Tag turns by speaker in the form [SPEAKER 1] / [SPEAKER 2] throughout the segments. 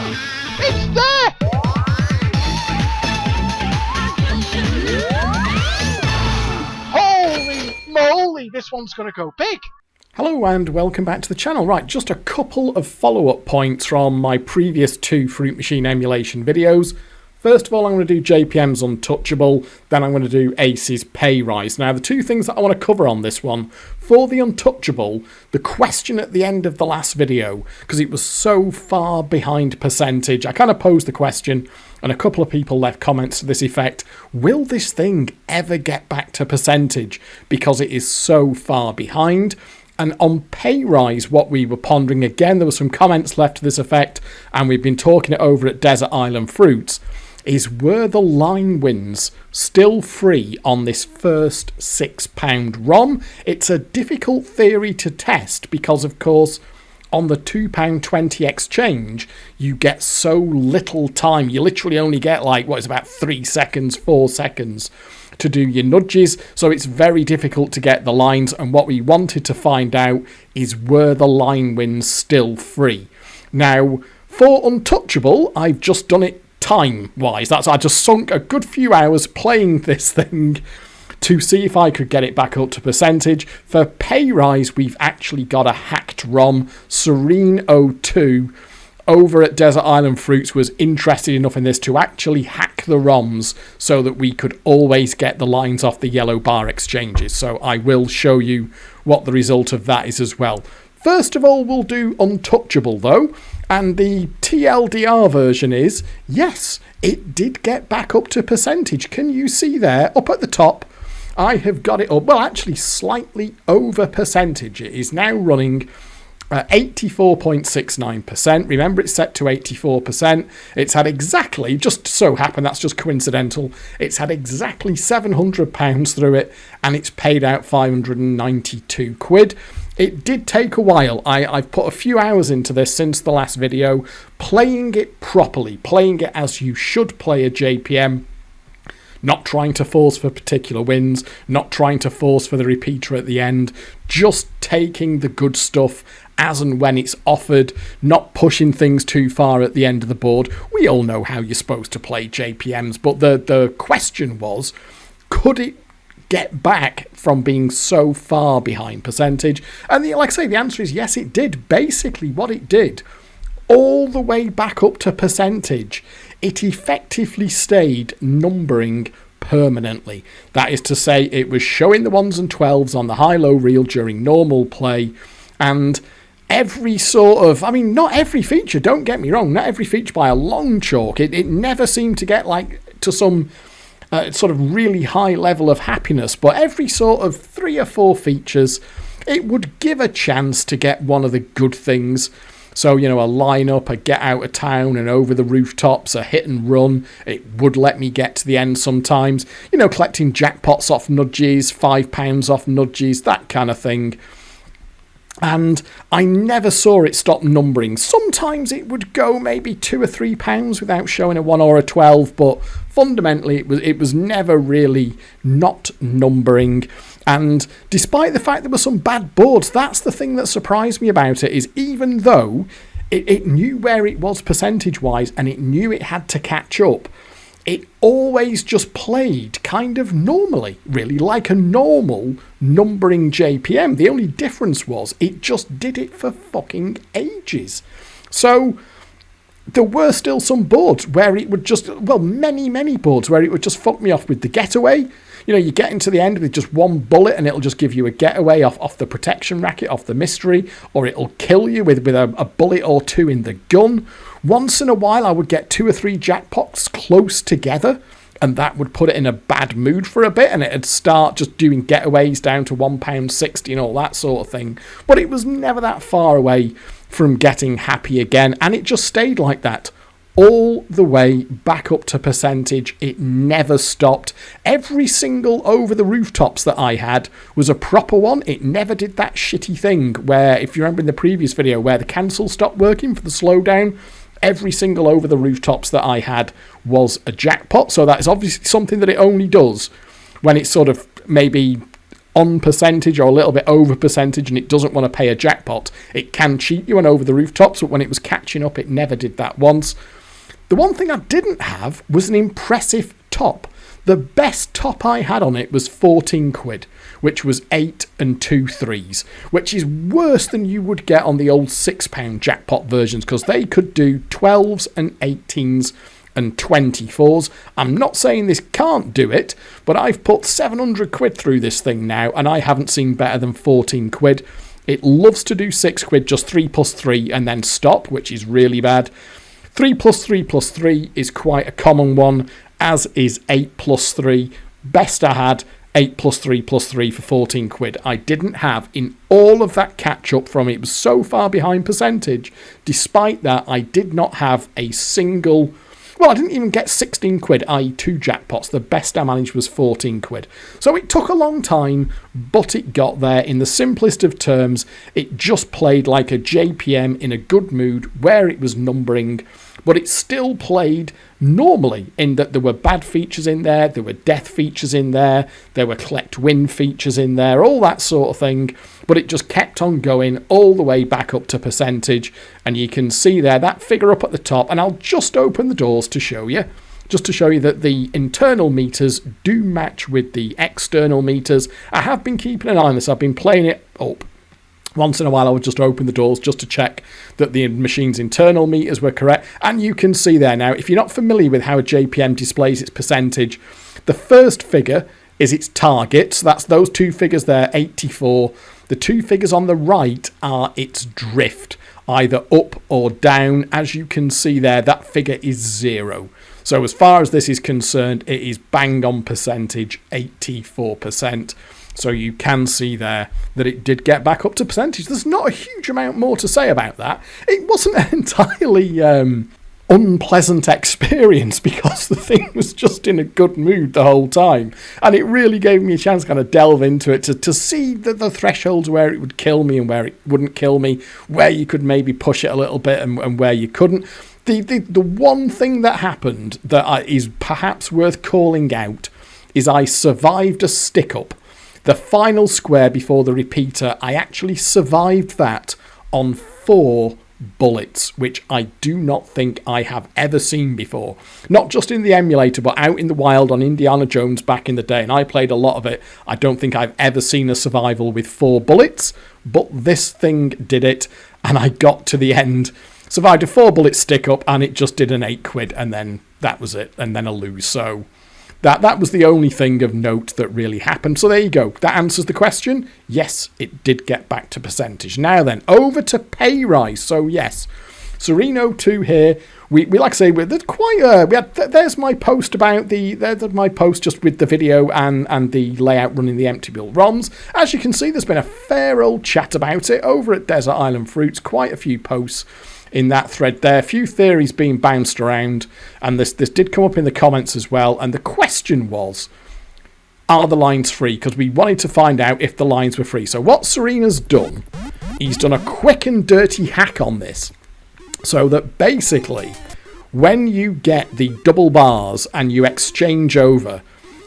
[SPEAKER 1] It's there! Holy moly, this one's going to go big.
[SPEAKER 2] Hello and welcome back to the channel. Right, just a couple of follow-up points from my previous two Fruit Machine emulation videos. First of all, I'm going to do JPM's Untouchable, then I'm going to do Ace's Pay Rise. Now, the two things that I want to cover on this one, for the Untouchable, the question at the end of the last video, because it was so far behind percentage, I kind of posed the question, and a couple of people left comments to this effect, will this thing ever get back to percentage, because it is so far behind? And on Pay Rise, what we were pondering, again, there were some comments left to this effect, and we've been talking it over at Desert Island Fruits, is were the line wins still free on this first £6 ROM? It's a difficult theory to test because, of course, on the £2.20 exchange, you get so little time. You literally only get about 3 seconds, 4 seconds to do your nudges, so it's very difficult to get the lines, and what we wanted to find out is were the line wins still free. Now, for Untouchable, I've just done it time-wise. I just sunk a good few hours playing this thing to see if I could get it back up to percentage. For Pay Rise, we've actually got a hacked ROM. Serene02 over at Desert Island Fruits was interested enough in this to actually hack the ROMs so that we could always get the lines off the yellow bar exchanges. So I will show you what the result of that is as well. First of all, we'll do Untouchable though, and the TLDR version is, yes, it did get back up to percentage. Can you see there, up at the top, I have got it up, well actually slightly over percentage. It is now running 84.69%. Remember, it's set to 84%. It's had exactly, just so happen, that's just coincidental, it's had exactly £700 through it, and it's paid out 592 quid. It did take a while. I've put a few hours into this since the last video, playing it properly, playing it as you should play a JPM, not trying to force for particular wins, not trying to force for the repeater at the end, just taking the good stuff as and when it's offered, not pushing things too far at the end of the board. We all know how you're supposed to play JPMs, but the question was, could it get back from being so far behind percentage? And like I say, the answer is yes, it did. Basically what it did, all the way back up to percentage, it effectively stayed numbering permanently. That is to say, it was showing the 1s and 12s on the high-low reel during normal play, and every sort of, I mean, not every feature, don't get me wrong, not every feature by a long chalk. It never seemed to get to some sort of really high level of happiness, but every sort of 3 or 4 features, it would give a chance to get one of the good things. So, you know, a lineup, a get out of town and over the rooftops, a hit and run. It would let me get to the end sometimes. You know, collecting jackpots off nudges, £5 off nudges, that kind of thing. And I never saw it stop numbering. Sometimes it would go maybe £2 or £3 without showing a 1 or a 12, but fundamentally it was never really not numbering. And despite the fact there were some bad boards, that's the thing that surprised me about it, is even though it knew where it was percentage-wise and it knew it had to catch up, it always just played kind of normally, really, like a normal numbering JPM. The only difference was it just did it for fucking ages. So there were still some boards where it would just, well, many boards where it would just fuck me off with the getaway. You know, you get into the end with just one bullet and it'll just give you a getaway off the protection racket, off the mystery, or it'll kill you with a bullet or 2 in the gun. Once in a while, I would get 2 or 3 jackpots close together, and that would put it in a bad mood for a bit, and it'd start just doing getaways down to £1.60 and all that sort of thing. But it was never that far away from getting happy again, and it just stayed like that all the way back up to percentage. It never stopped. Every single over the rooftops that I had was a proper one. It never did that shitty thing where, if you remember in the previous video, where the cancel stopped working for the slowdown, every single over the rooftops that I had was a jackpot. So that is obviously something that it only does when it's sort of maybe on percentage or a little bit over percentage and it doesn't want to pay a jackpot, it can cheat you on Over the Rooftops, but when it was catching up, it never did that once. The one thing I didn't have was an impressive top. The best top I had on it was 14 quid, which was 8 and 2 3s, which is worse than you would get on the old £6 jackpot versions, because they could do 12s and 18s and 24s. I'm not saying this can't do it, but I've put 700 quid through this thing now, and I haven't seen better than 14 quid. It loves to do 6 quid, just 3 plus 3, and then stop, which is really bad. 3 plus 3 plus 3 is quite a common one, as is 8 plus 3. Best I had, 8 plus 3 plus 3 for 14 quid. I didn't have in all of that catch up from it was so far behind percentage. Despite that, I did not have a single... Well, I didn't even get 16 quid, i.e. 2 jackpots. The best I managed was 14 quid. So it took a long time, but it got there. In the simplest of terms, it just played like a JPM in a good mood where it was numbering, but it still played normally in that there were bad features in there were death features in there were collect win features in there, all that sort of thing, but it just kept on going all the way back up to percentage. And you can see there that figure up at the top, and I'll just open the doors to show you, just to show you that the internal meters do match with the external meters. I have been keeping an eye on this. I've been playing it up. Once in a while, I would just open the doors just to check that the machine's internal meters were correct. And you can see there now, if you're not familiar with how a JPM displays its percentage, the first figure is its target. So that's those two figures there, 84. The two figures on the right are its drift, either up or down. As you can see there, that figure is 0. So as far as this is concerned, it is bang on percentage, 84%. So you can see there that it did get back up to percentage. There's not a huge amount more to say about that. It wasn't an entirely unpleasant experience because the thing was just in a good mood the whole time. And it really gave me a chance to kind of delve into it, to see the thresholds where it would kill me and where it wouldn't kill me, where you could maybe push it a little bit and where you couldn't. The one thing that happened that is perhaps worth calling out is I survived a stick-up. The final square before the repeater, I actually survived that on 4 bullets, which I do not think I have ever seen before. Not just in the emulator, but out in the wild on Indiana Jones back in the day, and I played a lot of it. I don't think I've ever seen a survival with 4 bullets, but this thing did it, and I got to the end, survived a 4-bullet stick-up, and it just did an 8 quid, and then that was it, and then a lose. So that was the only thing of note that really happened. So there you go. That answers the question. Yes, it did get back to percentage. Now then, over to pay rise. So yes, Sereno 2 here. We like I say, there's quite there's my post about there's my post just with the video and the layout running the empty build ROMs. As you can see, there's been a fair old chat about it over at Desert Island Fruits. Quite a few posts in that thread there, a few theories being bounced around, and this did come up in the comments as well. And the question was, are the lines free? Because we wanted to find out if the lines were free. So what Serena's done, he's done a quick and dirty hack on this, so that basically when you get the double bars and you exchange over,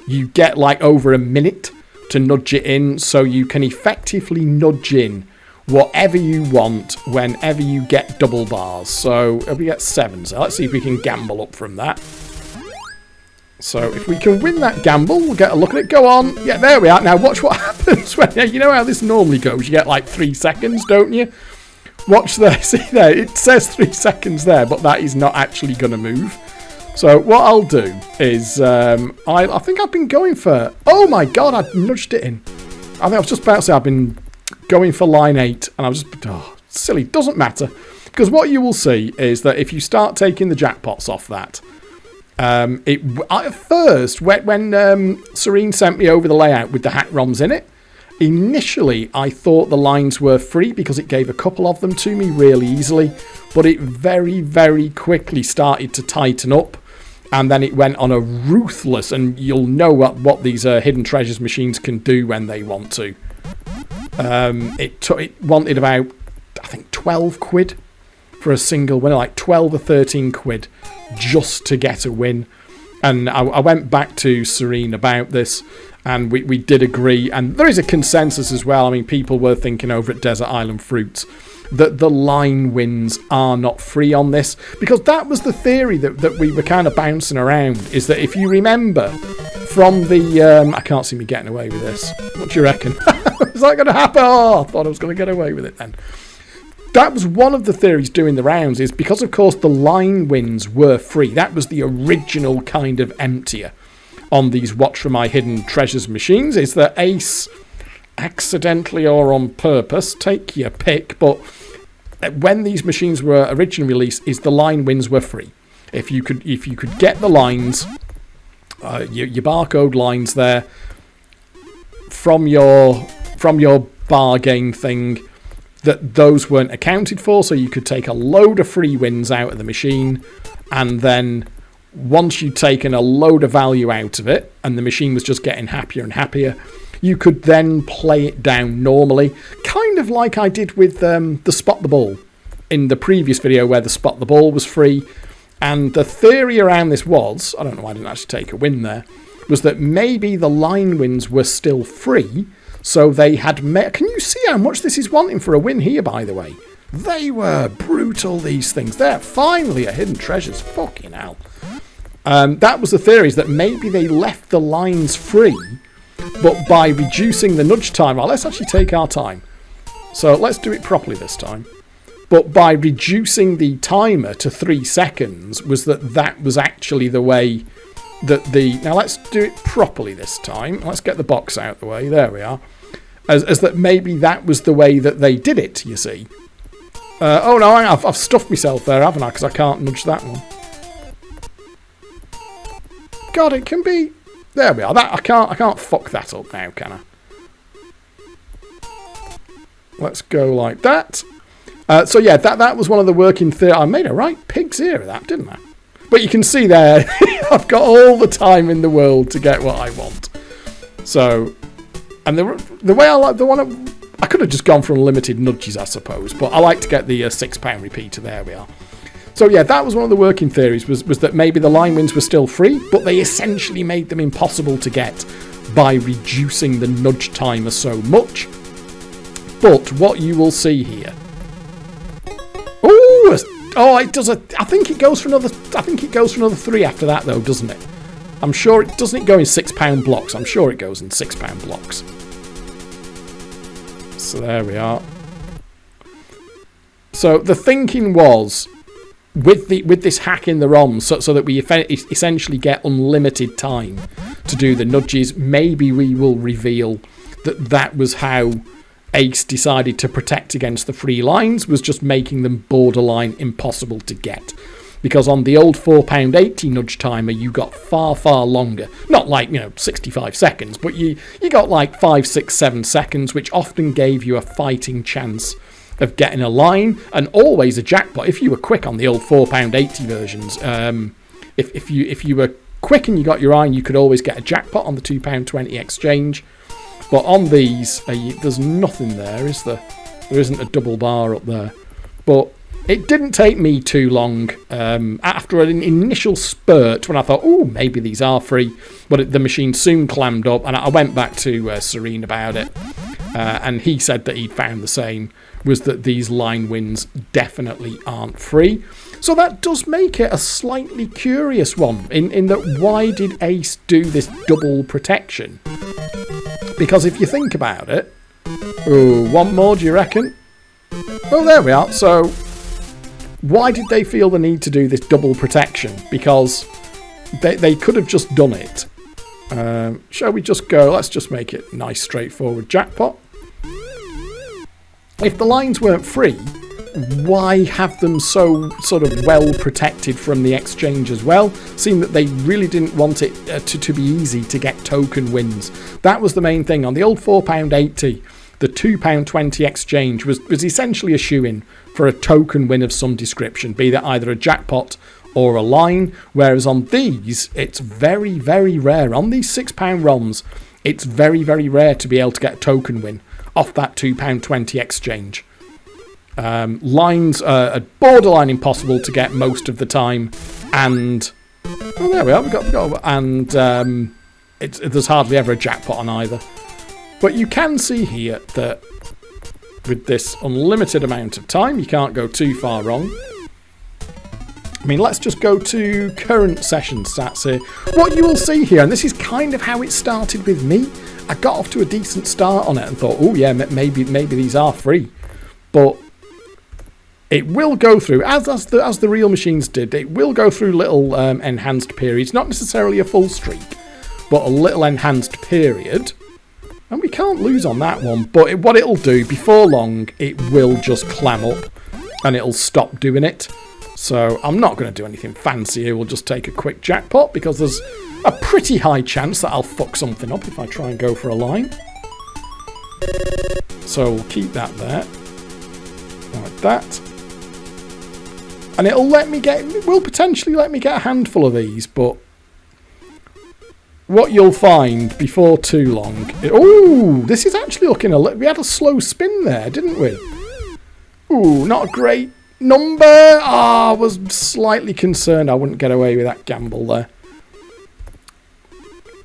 [SPEAKER 2] you get like over a minute to nudge it in, so you can effectively nudge in whatever you want whenever you get double bars. So we get 7, so let's see if we can gamble up from that. So if we can win that gamble, we'll get a look at it. Go on. Yeah, there we are. Now watch what happens when, you know how this normally goes, you get like 3 seconds, don't you? Watch there. See there, it says 3 seconds there, but that is not actually going to move. So what I'll do is I think I've been going for, oh my god, I nudged it in. I think I was just about to say I've been going for line 8, and I was just, silly, doesn't matter, because what you will see is that if you start taking the jackpots off that, at first when Serene sent me over the layout with the hack ROMs in it, initially I thought the lines were free because it gave a couple of them to me really easily, but it very, very quickly started to tighten up, and then it went on a ruthless, and you'll know what these hidden treasures machines can do when they want to. It wanted about, I think, 12 quid for a single winner, like 12 or 13 quid just to get a win. And I went back to Serene about this, And we did agree, and there is a consensus as well. I mean, people were thinking over at Desert Island Fruits that the line wins are not free on this, because that was the theory that we were kind of bouncing around, is that if you remember from the... I can't see me getting away with this. What do you reckon? Is that going to happen? Oh, I thought I was going to get away with it then. That was one of the theories doing the rounds, is because, of course, the line wins were free. That was the original kind of emptier on these Watch for My Hidden Treasures machines, is that Ace, accidentally or on purpose, take your pick, but when these machines were originally released, is the line wins were free. If you could get the lines, your barcode lines there from your bargain thing, that those weren't accounted for, so you could take a load of free wins out of the machine, and then once you'd taken a load of value out of it and the machine was just getting happier and happier, you could then play it down normally, kind of like I did with the Spot the Ball in the previous video, where the Spot the Ball was free. And the theory around this was, I don't know why I didn't actually take a win there, was that maybe the line wins were still free, so they had... Can you see how much this is wanting for a win here, by the way? They were brutal, these things. They're finally a Hidden Treasures. Fucking hell. That was the theory, is that maybe they left the lines free, but by reducing the nudge time... Well, let's actually take our time. So let's do it properly this time. But by reducing the timer to 3 seconds, was that was actually the way that the... Now let's do it properly this time. Let's get the box out of the way. There we are. As that maybe that was the way that they did it, you see. Oh no, I've stuffed myself there, haven't I? Because I can't nudge that one. God, it can be... There we are. That I can't fuck that up now, can I? Let's go like that. So yeah, that was one of the working theories. I made a right pig's ear of that, didn't I? But you can see there, I've got all the time in the world to get what I want. So, and the way I like the one, I could have just gone for unlimited nudges, I suppose, but I like to get the £6 repeater. There we are. So yeah, that was one of the working theories, was that maybe the line wins were still free, but they essentially made them impossible to get by reducing the nudge timer so much. But what you will see here... Oh, it does I think it goes for another 3 after that though, doesn't it? I'm sure it doesn't go in £6 blocks. I'm sure it goes in £6 blocks. So there we are. So the thinking was, with this hack in the ROM, so that we essentially get unlimited time to do the nudges, maybe we will reveal that was how Ace decided to protect against the free lines, was just making them borderline impossible to get. Because on the old £4.80 nudge timer, you got far, far longer. Not like, 65 seconds, but you got like 5, 6, 7 seconds, which often gave you a fighting chance of getting a line, and always a jackpot. If you were quick on the old £4.80 versions, if you were quick and you got your iron, you could always get a jackpot on the £2.20 exchange. But on these, there's nothing there, is there? There isn't a double bar up there. But it didn't take me too long. After an initial spurt, when I thought, oh, maybe these are free, but the machine soon clammed up, and I went back to Serene about it, and he said that he'd found the same, was that these line wins definitely aren't free. So that does make it a slightly curious one, in that why did Ace do this double protection? Because if you think about it... Oh, one more, do you reckon? Oh, there we are. So, why did they feel the need to do this double protection? Because they could have just done it. Shall we just go... Let's just make it nice, straightforward jackpot. If the lines weren't free, why have them so sort of well protected from the exchange as well? Seemed that they really didn't want it to be easy to get token wins. That was the main thing. On the old £4.80, the £2.20 exchange was essentially a shoe-in for a token win of some description, be that either a jackpot or a line, whereas on these, it's very, very rare. On these £6 ROMs, it's very, very rare to be able to get a token win off that £2.20 exchange. Lines are borderline impossible to get most of the time, and oh, there we are. We got and there's hardly ever a jackpot on either. But you can see here that with this unlimited amount of time, you can't go too far wrong. I mean, let's just go to current session stats here. What you will see here, and this is kind of how it started with me. I got off to a decent start on it and thought, oh yeah, maybe these are free. But it will go through, as the real machines did, it will go through little enhanced periods. Not necessarily a full streak, but a little enhanced period. And we can't lose on that one. But what it'll do, before long, it will just clam up. And it'll stop doing it. So I'm not going to do anything fancy here. We'll just take a quick jackpot, because there's a pretty high chance that I'll fuck something up if I try and go for a line. So we'll keep that there. Like that. And it will potentially let me get a handful of these, but what you'll find before too long... Oh, this is actually looking a little... We had a slow spin there, didn't we? Ooh, not a great number. I was slightly concerned I wouldn't get away with that gamble there.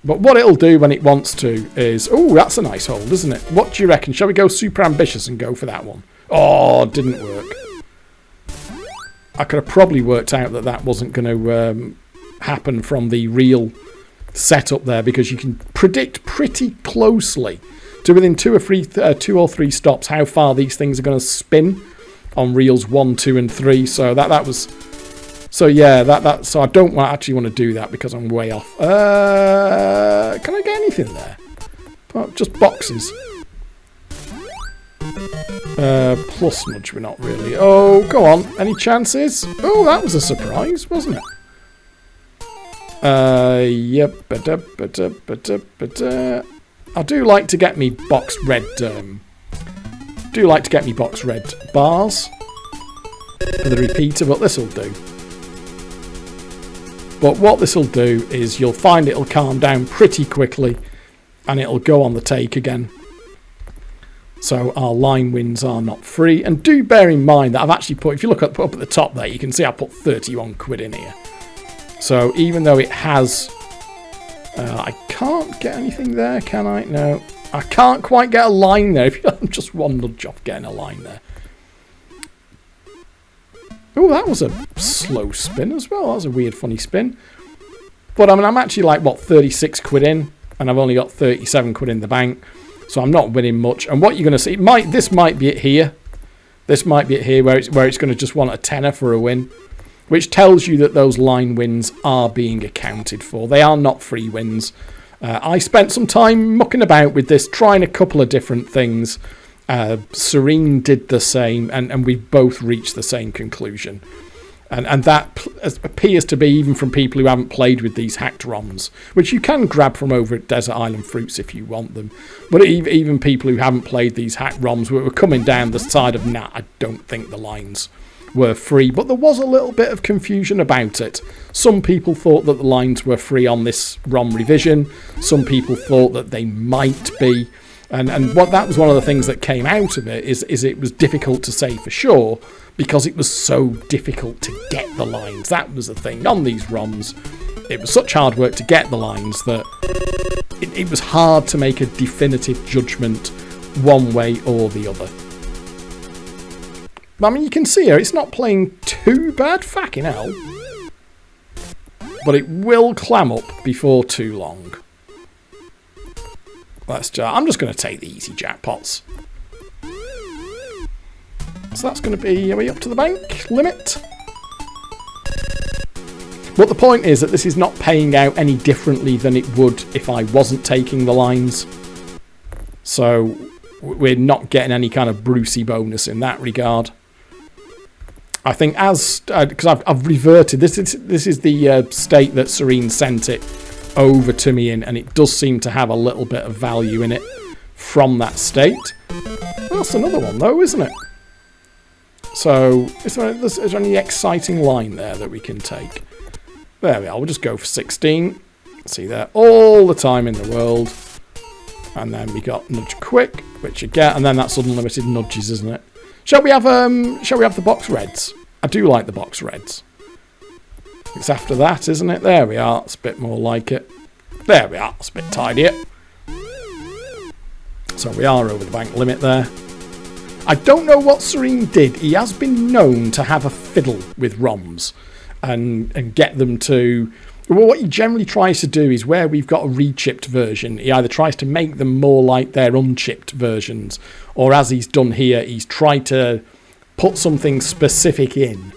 [SPEAKER 2] But what it'll do when it wants to is... Oh, that's a nice hold, isn't it? What do you reckon? Shall we go super ambitious and go for that one? Oh, didn't work. I could have probably worked out that that wasn't going to happen from the real setup there, because you can predict pretty closely to within two or three stops how far these things are going to spin on reels 1, 2, and 3. So that was... So yeah, so I don't actually want to do that because I'm way off. Can I get anything there? Just boxes. Plus nudge, we're not really. Oh, go on. Any chances? Oh, that was a surprise, wasn't it? Yep. I do like to get me box red. Box red bars for the repeater, but this will do. But what this will do is you'll find it'll calm down pretty quickly, and it'll go on the take again. So our line wins are not free. And do bear in mind that I've actually put, if you look up at the top there, you can see I put 31 quid in here. So even though it has... I can't get anything there, can I? No. I can't quite get a line there. I'm just one nudge off getting a line there. Oh, that was a slow spin as well. That was a weird, funny spin. But I mean, I'm actually like, what, 36 quid in? And I've only got 37 quid in the bank. So I'm not winning much. And what you're going to see, this might be it here. This might be it here where it's going to just want a tenner for a win. Which tells you that those line wins are being accounted for. They are not free wins. I spent some time mucking about with this, trying a couple of different things. Serene did the same, and we both reached the same conclusion. And that appears to be even from people who haven't played with these hacked ROMs, which you can grab from over at Desert Island Fruits if you want them. But even people who haven't played these hacked ROMs were coming down the side of, nah, I don't think the lines were free. But there was a little bit of confusion about it. Some people thought that the lines were free on this ROM revision. Some people thought that they might be. And what that was one of the things that came out of it is it was difficult to say for sure, because it was so difficult to get the lines. That was the thing. On these ROMs, it was such hard work to get the lines that it was hard to make a definitive judgment one way or the other. I mean, you can see here, it's not playing too bad, fucking hell. But it will clam up before too long. I'm just going to take the easy jackpots. So that's going to be, are we up to the bank limit? But the point is that this is not paying out any differently than it would if I wasn't taking the lines. So we're not getting any kind of Brucey bonus in that regard. I think because I've reverted, this is the state that Serene sent it over to me in, and it does seem to have a little bit of value in it from that state. That's another one though, isn't it? So is there any exciting line there that we can take? There we are. We'll just go for 16. See there, all the time in the world. And then we got nudge quick, which you get, and then that's unlimited nudges, isn't it? Shall we have the box reds? I do like the box reds. It's after that, isn't it? There we are. It's a bit more like it. There we are. That's a bit tidier. So we are over the bank limit there. I don't know what Serene did. He has been known to have a fiddle with ROMs and get them to... Well, what he generally tries to do is where we've got a rechipped version, he either tries to make them more like their unchipped versions, or as he's done here, he's tried to put something specific in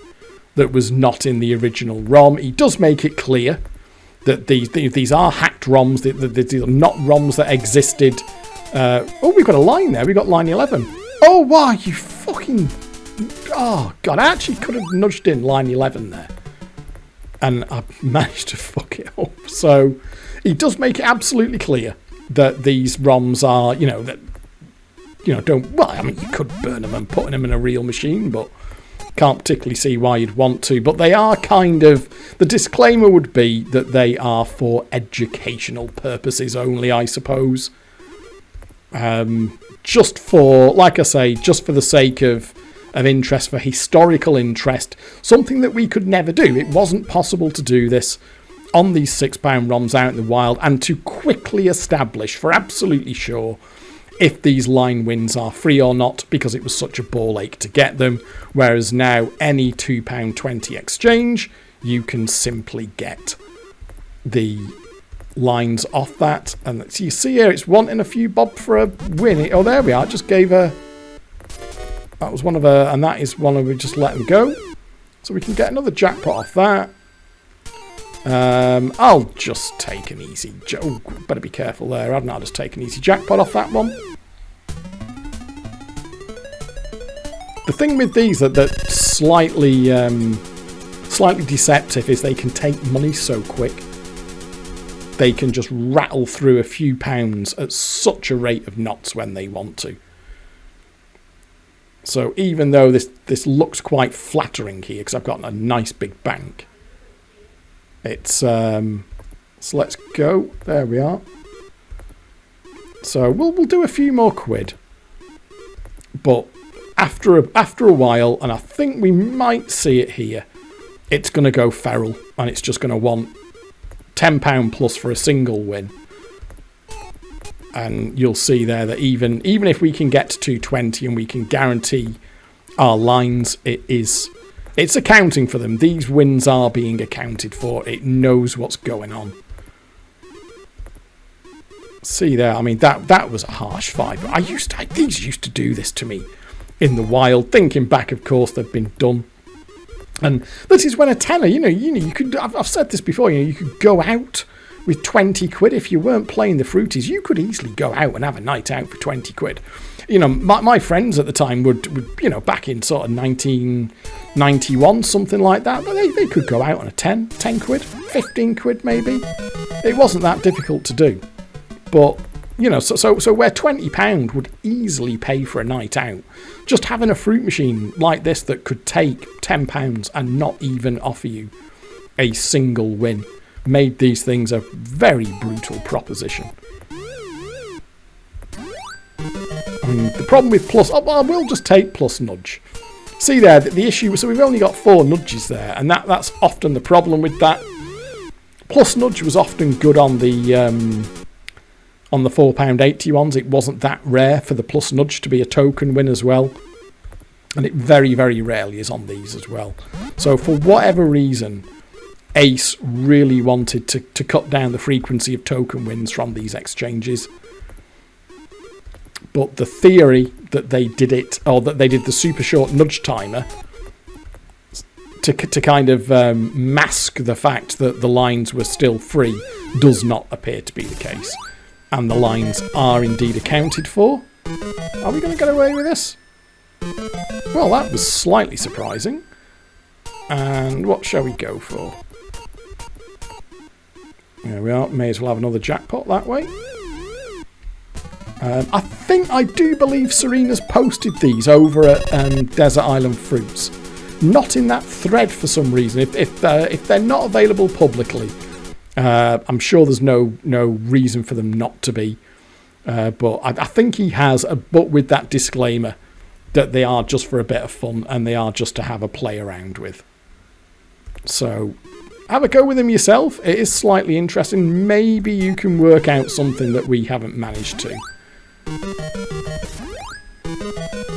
[SPEAKER 2] that was not in the original ROM. He does make it clear that these are hacked ROMs, these are not ROMs that existed. Oh, we've got a line there. We've got line 11. Oh, wow, you fucking... Oh, God, I actually could have nudged in line 11 there. And I managed to fuck it up. So he does make it absolutely clear that these ROMs are, don't... Well, I mean, you could burn them and put them in a real machine, but can't particularly see why you'd want to. But they are kind of... The disclaimer would be that they are for educational purposes only, I suppose. Just for, like I say, just for the sake of interest, for historical interest, something that we could never do. It wasn't possible to do this on these £6 ROMs out in the wild and to quickly establish for absolutely sure if these line wins are free or not, because it was such a ball ache to get them. Whereas now, any £2.20 exchange, you can simply get the lines off that. And so you see here, it's wanting a few bob for a win. Oh, there we are. Just gave her... That was one of her, and that is one of we just let them go. So we can get another jackpot off that. I'll just take an easy... Oh, better be careful there. I'll just take an easy jackpot off that one. The thing with these that's slightly deceptive is they can take money so quick. They can just rattle through a few pounds at such a rate of knots when they want to. So even though this looks quite flattering here, because I've got a nice big bank, it's so let's go. There we are. So we'll do a few more quid, but after a while, and I think we might see it here, it's going to go feral, and it's just going to want £10 plus for a single win. And you'll see there that even if we can get to 220 and we can guarantee our lines, it's accounting for them. These wins are being accounted for. It knows what's going on. See there, I mean that was a harsh five. These used to do this to me in the wild. Thinking back, of course, they've been done. And this is when a tenner, you could. I've said this before. You could go out with 20 quid. If you weren't playing the fruities, you could easily go out and have a night out for 20 quid. My friends at the time would back in sort of 1991, something like that, but they could go out on a 10 quid, 15 quid maybe. It wasn't that difficult to do. But, so where £20 would easily pay for a night out, just having a fruit machine like this that could take £10 and not even offer you a single win made these things a very brutal proposition. And the problem with plus... Oh, well, we'll just take plus nudge. See there, the issue... So we've only got 4 nudges there, and that's often the problem with that. Plus nudge was often good on the £4.80 ones. It wasn't that rare for the plus nudge to be a token win as well. And it very, very rarely is on these as well. So for whatever reason, Ace really wanted to cut down the frequency of token wins from these exchanges. But the theory that they did it, or that they did the super short nudge timer to kind of mask the fact that the lines were still free, does not appear to be the case. And the lines are indeed accounted for. Are we going to get away with this? Well, that was slightly surprising. And what shall we go for? There we are. May as well have another jackpot that way. I do believe Serena's posted these over at Desert Island Fruits. Not in that thread for some reason. If they're not available publicly, I'm sure there's no reason for them not to be. But I think he has, but with that disclaimer that they are just for a bit of fun and they are just to have a play around with. So have a go with them yourself. It is slightly interesting. Maybe you can work out something that we haven't managed to.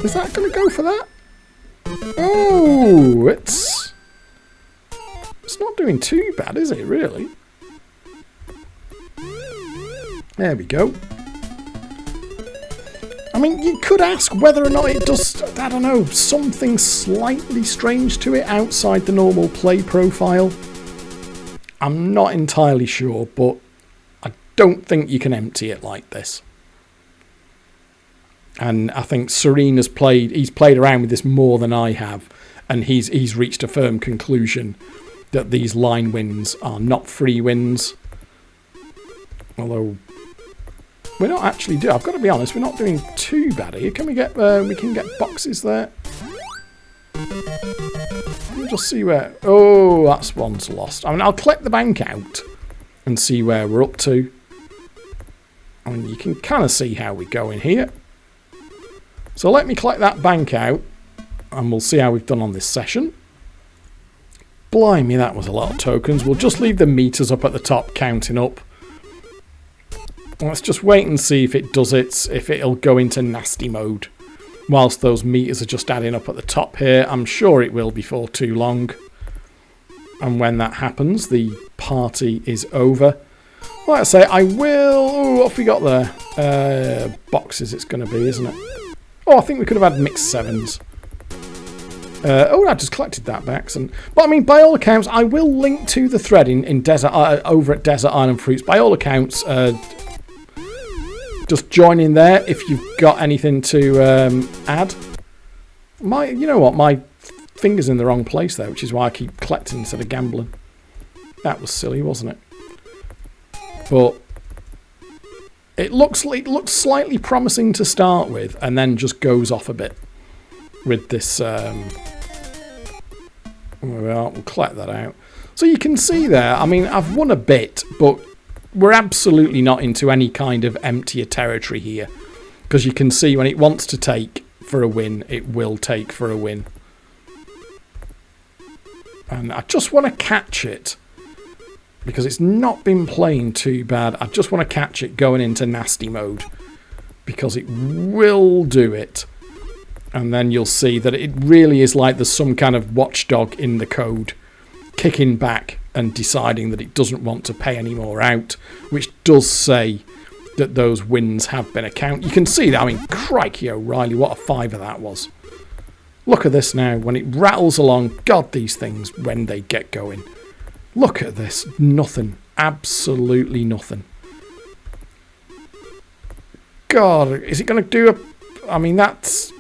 [SPEAKER 2] Is that going to go for that? Oh, it's not doing too bad, is it, really? There we go. I mean, you could ask whether or not it does, I don't know, something slightly strange to it outside the normal play profile. I'm not entirely sure, but I don't think you can empty it like this. And I think Serena's he's played around with this more than I have, and he's reached a firm conclusion that these line wins are not free wins. Although we're not actually I've got to be honest, we're not doing too bad here. Can we get we can get boxes there? We'll just see where. Oh, that's one's lost. I mean, I'll collect the bank out and see where we're up to. I mean, you can kind of see how we go in here. So let me collect that bank out and we'll see how we've done on this session. Blimey, that was a lot of tokens. We'll just leave the meters up at the top counting up. Let's just wait and see if it does it, if it'll go into nasty mode. Whilst those meters are just adding up at the top here, I'm sure it will before too long. And when that happens, the party is over. Like I say, I will... Oh, what have we got there? Boxes it's going to be, isn't it? Oh, I think we could have had mixed sevens. Oh, I just collected that by accident. But I mean, by all accounts, I will link to the thread in Desert over at Desert Island Fruits. By all accounts, just join in there if you've got anything to add. You know what? My finger's in the wrong place there, which is why I keep collecting instead of gambling. That was silly, wasn't it? But it looks slightly promising to start with, and then just goes off a bit with this. We'll collect that out. So you can see there. I mean, I've won a bit, but we're absolutely not into any kind of emptier territory here, because you can see when it wants to take for a win, it will take for a win. And I just want to catch it, because it's not been playing too bad. I just want to catch it going into nasty mode, because it will do it. And then you'll see that it really is like there's some kind of watchdog in the code kicking back and deciding that it doesn't want to pay any more out, which does say that those wins have been accounted. You can see that. I mean, crikey O'Reilly, what a fiver that was. Look at this now. When it rattles along, God, these things, when they get going. Look at this. Nothing. Absolutely nothing. God, is it going to do a... I mean, that's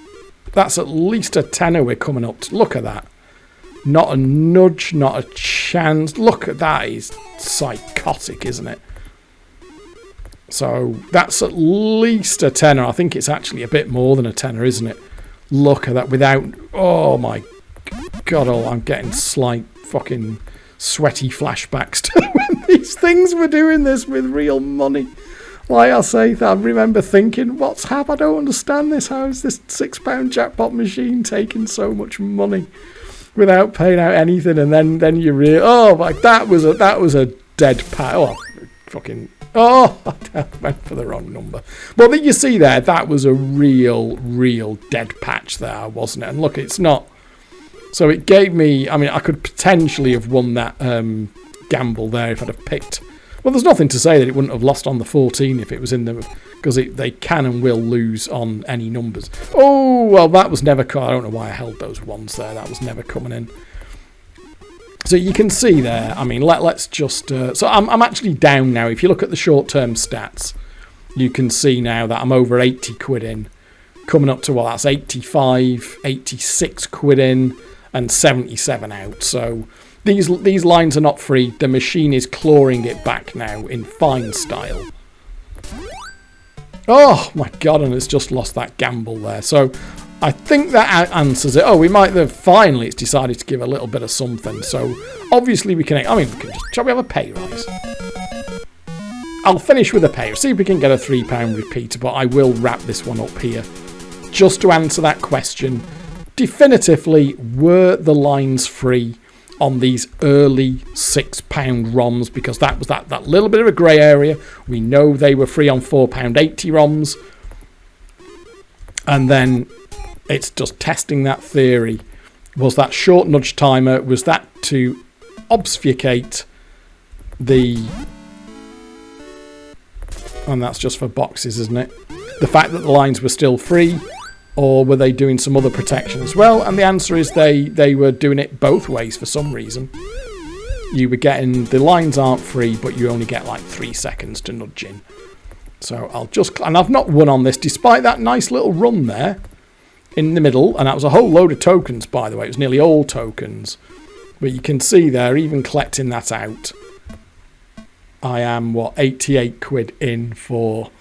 [SPEAKER 2] at least a tenner we're coming up to. Look at that. Not a nudge, not a chance. Look at that. It's psychotic, isn't it? So that's at least a tenner. I think it's actually a bit more than a tenner, isn't it? Look at that without... Oh, my God. Oh, I'm getting slight fucking sweaty flashbacks to when these things were doing this with real money. Like I say, I remember thinking, what's happened? I don't understand this. How is this £6 jackpot machine taking so much money without paying out anything? And then you realize, oh, like that was a dead patch. Oh, fucking, oh, I went for the wrong number. Well, you see there, that was a real dead patch there, wasn't it? And look, it's not. So it gave me, I mean, I could potentially have won that gamble there if I'd have picked. Well, there's nothing to say that it wouldn't have lost on the 14 if it was in the... Because they can and will lose on any numbers. Oh, well, that was never... I don't know why I held those ones there. That was never coming in. So you can see there. I mean, let's just... so I'm actually down now. If you look at the short-term stats, you can see now that I'm over 80 quid in. Coming up to, well, that's 85, 86 quid in, and 77 out. So... These lines are not free. The machine is clawing it back now in fine style. Oh my God, and it's just lost that gamble there. So I think that answers it. Oh, we might have finally, it's decided to give a little bit of something. So obviously we can, I mean, shall we have a pay rise? I'll finish with a pay. See if we can get a £3 repeater, but I will wrap this one up here. Just to answer that question, definitively, were the lines free? on these early £6 ROMs, because that was that little bit of a grey area. We know they were free on £4.80 ROMs. And then it's just testing that theory. Was that short nudge timer, was that to obfuscate the... And that's just for boxes, isn't it? The fact that the lines were still free, or were they doing some other protection as well? And the answer is they were doing it both ways for some reason. You were getting, the lines aren't free, but you only get like 3 seconds to nudge in. So I'll just, and I've not won on this, despite that nice little run there in the middle. And that was a whole load of tokens, by the way. It was nearly all tokens. But you can see there, even collecting that out, I am, what, 88 quid in for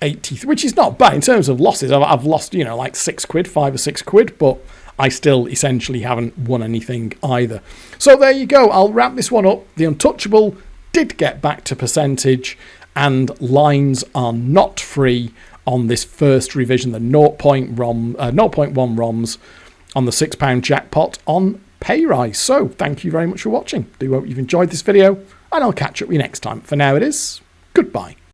[SPEAKER 2] 80, which is not bad in terms of losses. I've lost, you know, like 6 quid, 5 or 6 quid, but I still essentially haven't won anything either. So there you go. I'll wrap this one up. The Untouchable did get back to percentage, and lines are not free on this first revision, the 0.1 ROMs on the £6 jackpot on Payrise. So thank you very much for watching. Do hope you've enjoyed this video, and I'll catch up with you next time. For now, it is goodbye.